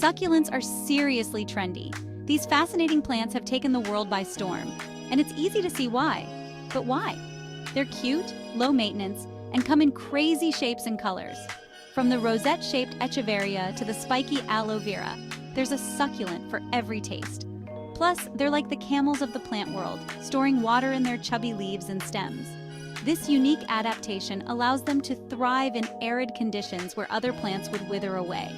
Succulents are seriously trendy. These fascinating plants have taken the world by storm, and it's easy to see why. But why? They're cute, low maintenance, and come in crazy shapes and colors. From the rosette-shaped echeveria to the spiky aloe vera, there's a succulent for every taste. Plus, they're like the camels of the plant world, storing water in their chubby leaves and stems. This unique adaptation allows them to thrive in arid conditions where other plants would wither away.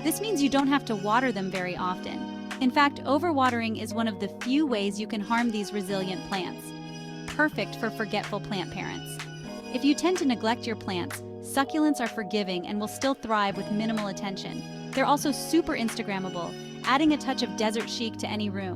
This means you don't have to water them very often. In fact, overwatering is one of the few ways you can harm these resilient plants. Perfect for forgetful plant parents. If you tend to neglect your plants, succulents are forgiving and will still thrive with minimal attention. They're also super Instagrammable, adding a touch of desert chic to any room.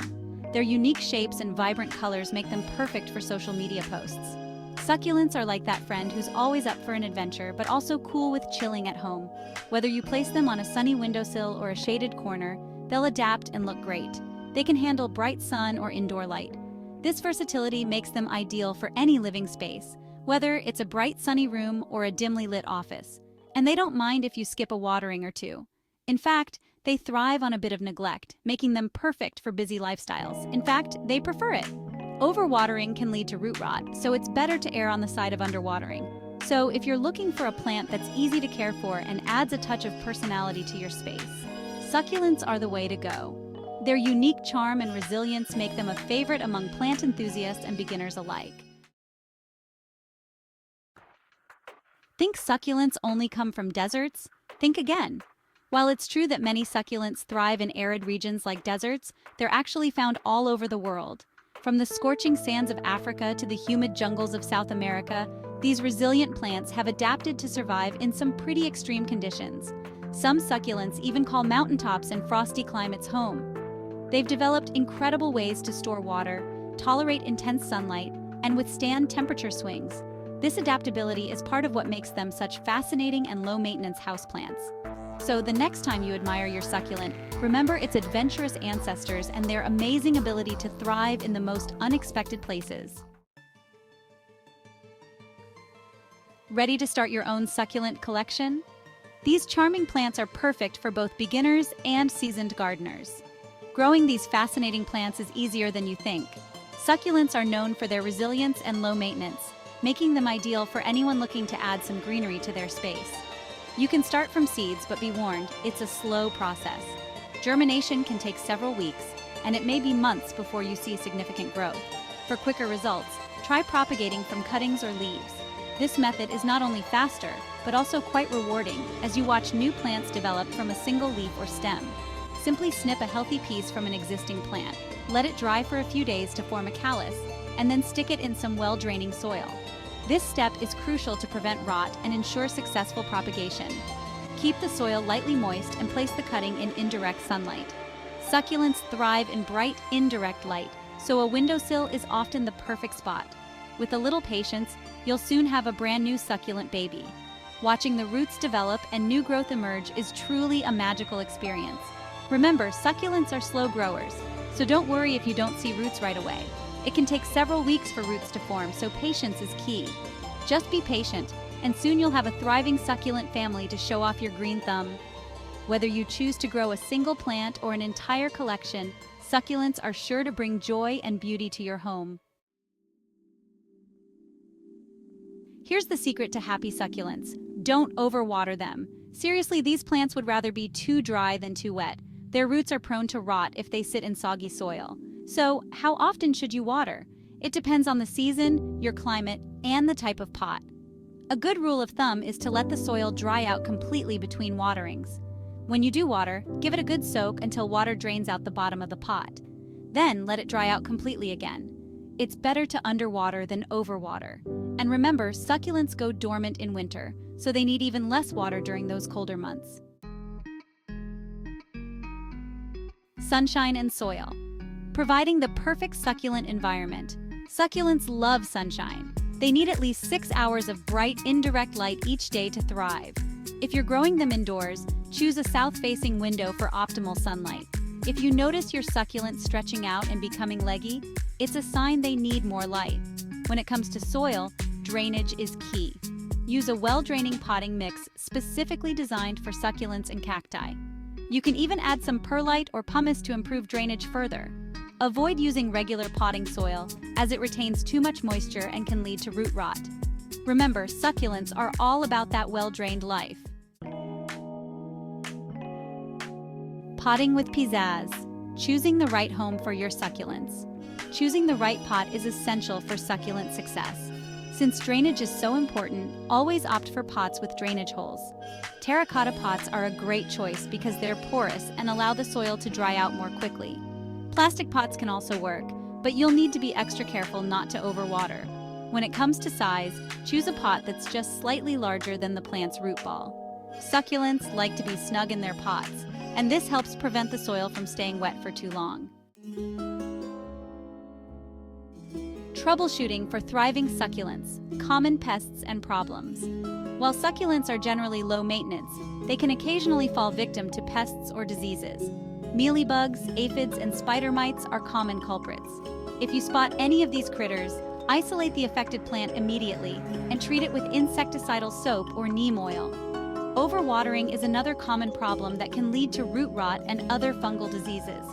Their unique shapes and vibrant colors make them perfect for social media posts. Succulents are like that friend who's always up for an adventure but also cool with chilling at home. Whether you place them on a sunny windowsill or a shaded corner, they'll adapt and look great. They can handle bright sun or indoor light. This versatility makes them ideal for any living space, whether it's a bright sunny room or a dimly lit office. And they don't mind if you skip a watering or two. In fact, they thrive on a bit of neglect, making them perfect for busy lifestyles. In fact, they prefer it. Overwatering can lead to root rot, so it's better to err on the side of underwatering. So if you're looking for a plant that's easy to care for and adds a touch of personality to your space, succulents are the way to go. Their unique charm and resilience make them a favorite among plant enthusiasts and beginners alike. Think succulents only come from deserts? Think again. While it's true that many succulents thrive in arid regions like deserts, they're actually found all over the world. From the scorching sands of Africa to the humid jungles of South America, these resilient plants have adapted to survive in some pretty extreme conditions. Some succulents even call mountaintops and frosty climates home. They've developed incredible ways to store water, tolerate intense sunlight, and withstand temperature swings. This adaptability is part of what makes them such fascinating and low-maintenance houseplants. So the next time you admire your succulent, remember its adventurous ancestors and their amazing ability to thrive in the most unexpected places. Ready to start your own succulent collection? These charming plants are perfect for both beginners and seasoned gardeners. Growing these fascinating plants is easier than you think. Succulents are known for their resilience and low maintenance, making them ideal for anyone looking to add some greenery to their space. You can start from seeds, but be warned, it's a slow process. Germination can take several weeks, and it may be months before you see significant growth. For quicker results, try propagating from cuttings or leaves. This method is not only faster, but also quite rewarding as you watch new plants develop from a single leaf or stem. Simply snip a healthy piece from an existing plant, let it dry for a few days to form a callus, and then stick it in some well-draining soil. This step is crucial to prevent rot and ensure successful propagation. Keep the soil lightly moist and place the cutting in indirect sunlight. Succulents thrive in bright, indirect light, so a windowsill is often the perfect spot. With a little patience, you'll soon have a brand new succulent baby. Watching the roots develop and new growth emerge is truly a magical experience. Remember, succulents are slow growers, so don't worry if you don't see roots right away. It can take several weeks for roots to form, so patience is key. Just be patient, and soon you'll have a thriving succulent family to show off your green thumb. Whether you choose to grow a single plant or an entire collection, succulents are sure to bring joy and beauty to your home. Here's the secret to happy succulents. Don't overwater them. Seriously, these plants would rather be too dry than too wet. Their roots are prone to rot if they sit in soggy soil. So, how often should you water? It depends on the season, your climate, and the type of pot. A good rule of thumb is to let the soil dry out completely between waterings. When you do water, give it a good soak until water drains out the bottom of the pot. Then let it dry out completely again. It's better to underwater than overwater. And remember, succulents go dormant in winter, so they need even less water during those colder months. Sunshine and soil. Providing the perfect succulent environment. Succulents love sunshine. They need at least 6 hours of bright, indirect light each day to thrive. If you're growing them indoors, choose a south-facing window for optimal sunlight. If you notice your succulents stretching out and becoming leggy, it's a sign they need more light. When it comes to soil, drainage is key. Use a well-draining potting mix specifically designed for succulents and cacti. You can even add some perlite or pumice to improve drainage further. Avoid using regular potting soil, as it retains too much moisture and can lead to root rot. Remember, succulents are all about that well-drained life. Potting with pizzazz. Choosing the right home for your succulents. Choosing the right pot is essential for succulent success. Since drainage is so important, always opt for pots with drainage holes. Terracotta pots are a great choice because they're porous and allow the soil to dry out more quickly. Plastic pots can also work, but you'll need to be extra careful not to overwater. When it comes to size, choose a pot that's just slightly larger than the plant's root ball. Succulents like to be snug in their pots, and this helps prevent the soil from staying wet for too long. Troubleshooting for thriving succulents, common pests and problems. While succulents are generally low maintenance, they can occasionally fall victim to pests or diseases. Mealybugs, aphids, and spider mites are common culprits. If you spot any of these critters, isolate the affected plant immediately and treat it with insecticidal soap or neem oil. Overwatering is another common problem that can lead to root rot and other fungal diseases.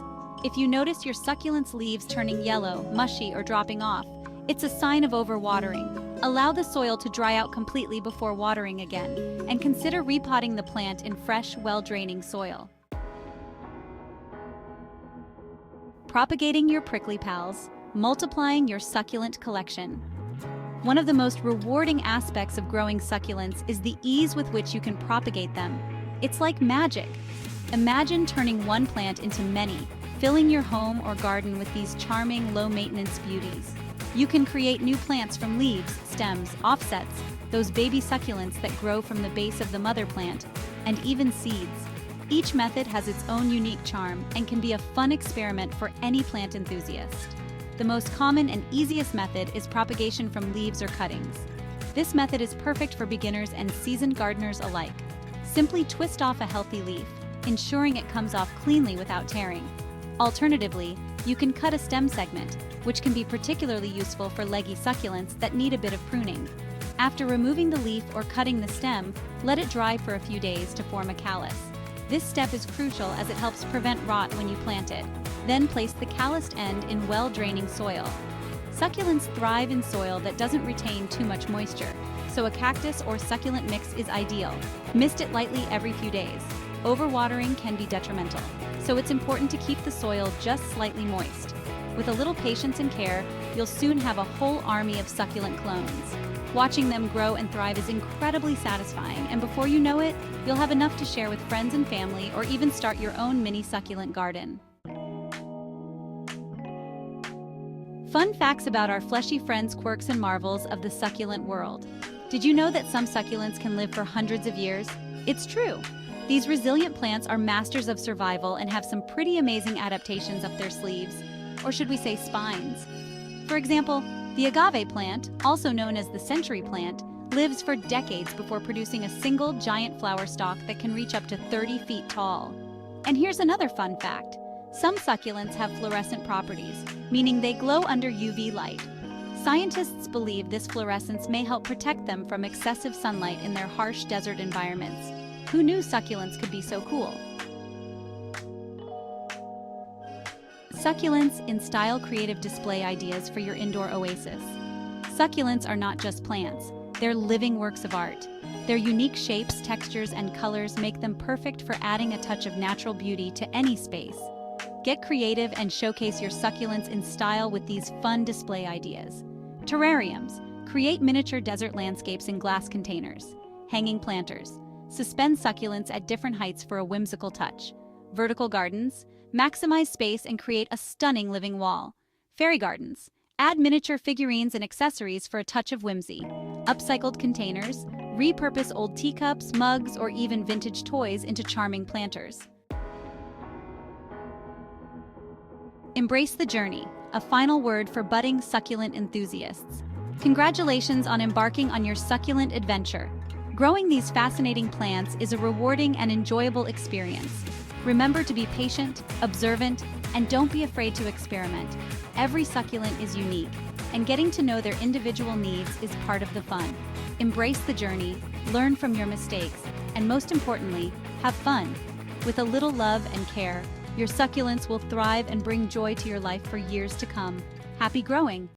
If you notice your succulent's leaves turning yellow, mushy, or dropping off, it's a sign of overwatering. Allow the soil to dry out completely before watering again, and consider repotting the plant in fresh, well-draining soil. Propagating your prickly pals, multiplying your succulent collection. One of the most rewarding aspects of growing succulents is the ease with which you can propagate them. It's like magic. Imagine turning one plant into many, filling your home or garden with these charming, low-maintenance beauties. You can create new plants from leaves, stems, offsets, those baby succulents that grow from the base of the mother plant, and even seeds. Each method has its own unique charm and can be a fun experiment for any plant enthusiast. The most common and easiest method is propagation from leaves or cuttings. This method is perfect for beginners and seasoned gardeners alike. Simply twist off a healthy leaf, ensuring it comes off cleanly without tearing. Alternatively, you can cut a stem segment, which can be particularly useful for leggy succulents that need a bit of pruning. After removing the leaf or cutting the stem, let it dry for a few days to form a callus. This step is crucial as it helps prevent rot when you plant it. Then place the calloused end in well-draining soil. Succulents thrive in soil that doesn't retain too much moisture, so a cactus or succulent mix is ideal. Mist it lightly every few days. Overwatering can be detrimental, so it's important to keep the soil just slightly moist. With a little patience and care, you'll soon have a whole army of succulent clones. Watching them grow and thrive is incredibly satisfying, and before you know it, you'll have enough to share with friends and family or even start your own mini succulent garden. Fun facts about our fleshy friends, quirks and marvels of the succulent world. Did you know that some succulents can live for hundreds of years? It's true. These resilient plants are masters of survival and have some pretty amazing adaptations up their sleeves, or should we say spines. For example, the agave plant, also known as the century plant, lives for decades before producing a single giant flower stalk that can reach up to 30 feet tall. And here's another fun fact. Some succulents have fluorescent properties, meaning they glow under UV light. Scientists believe this fluorescence may help protect them from excessive sunlight in their harsh desert environments. Who knew succulents could be so cool? Succulents in style creative display ideas for your indoor oasis. Succulents are not just plants, they're living works of art. Their unique shapes, textures, and colors make them perfect for adding a touch of natural beauty to any space. Get creative and showcase your succulents in style with these fun display ideas. Terrariums. Create miniature desert landscapes in glass containers. Hanging planters. Suspend succulents at different heights for a whimsical touch. Vertical gardens. Maximize space and create a stunning living wall. Fairy gardens. Add miniature figurines and accessories for a touch of whimsy. Upcycled containers. Repurpose old teacups, mugs, or even vintage toys into charming planters. Embrace the journey, a final word for budding succulent enthusiasts. Congratulations on embarking on your succulent adventure. Growing these fascinating plants is a rewarding and enjoyable experience. Remember to be patient, observant, and don't be afraid to experiment. Every succulent is unique, and getting to know their individual needs is part of the fun. Embrace the journey, learn from your mistakes, and most importantly, have fun. With a little love and care, your succulents will thrive and bring joy to your life for years to come. Happy growing!